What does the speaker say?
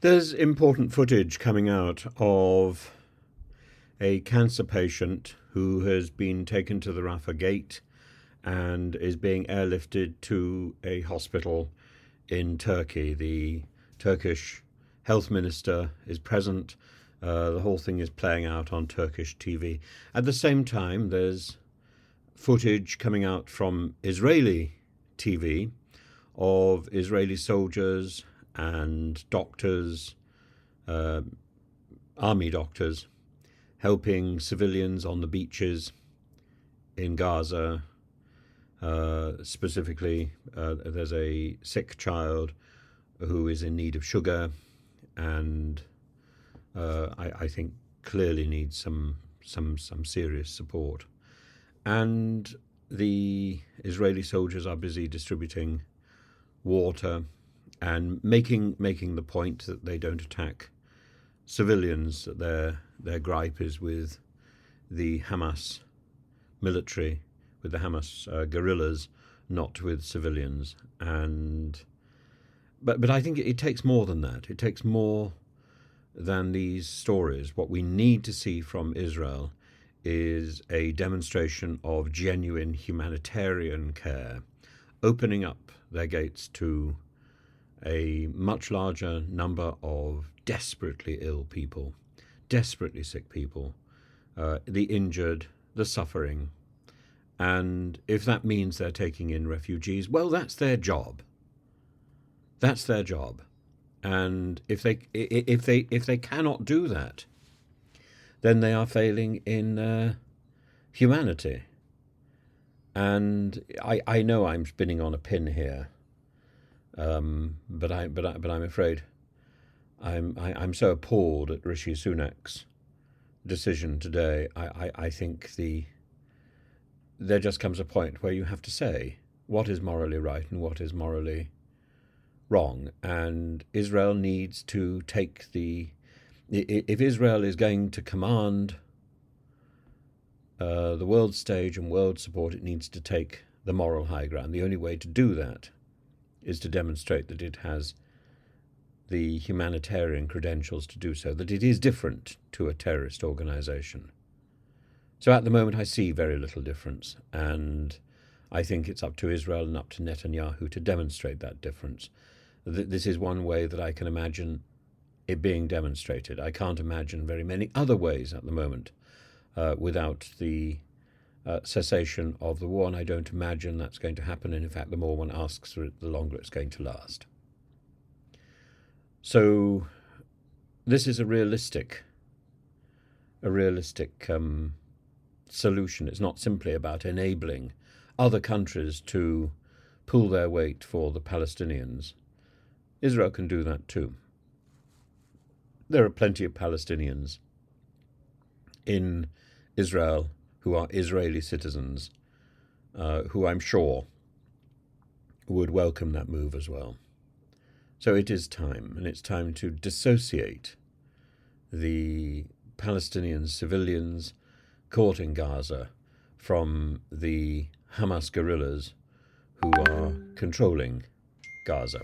There's important footage coming out of a cancer patient who has been taken to the Rafah gate and is being airlifted to a hospital in Turkey. The Turkish health minister is present. The whole thing is playing out on Turkish TV. At the same time, there's footage coming out from Israeli TV of Israeli soldiers and doctors, uh, army doctors, helping civilians on the beaches in Gaza. Specifically, there's a sick child who is in need of sugar, and I think clearly needs some serious support. And the Israeli soldiers are busy distributing water and making the point that they don't attack civilians. That their gripe is with the Hamas military, with the Hamas guerrillas, not with civilians. But I think it takes more than that. It takes more than these stories. What we need to see from Israel is a demonstration of genuine humanitarian care, opening up their gates to a much larger number of desperately ill people, desperately sick people, the injured, the suffering. And if that means they're taking in refugees, well, that's their job. That's their job. And if they cannot do that, then they are failing in humanity. And I know I'm spinning on a pin here, but I'm afraid I'm so appalled at Rishi Sunak's decision today. I think there just comes a point where you have to say what is morally right and what is morally wrong, and Israel needs to take if Israel is going to command the world stage and world support, it needs to take the moral high ground. The only way to do that is to demonstrate that it has the humanitarian credentials to do so, that it is different to a terrorist organization. So at the moment I see very little difference, and I think it's up to Israel and up to Netanyahu to demonstrate that difference. This is one way that I can imagine it being demonstrated. I can't imagine very many other ways at the moment without the cessation of the war, and I don't imagine that's going to happen. And in fact, the more one asks for it, the longer it's going to last. So this is a realistic solution. It's not simply about enabling other countries to pull their weight for the Palestinians. Israel can do that too. There are plenty of Palestinians in Israel who are Israeli citizens, who I'm sure would welcome that move as well. So it is time, and it's time to dissociate the Palestinian civilians caught in Gaza from the Hamas guerrillas who are controlling Gaza.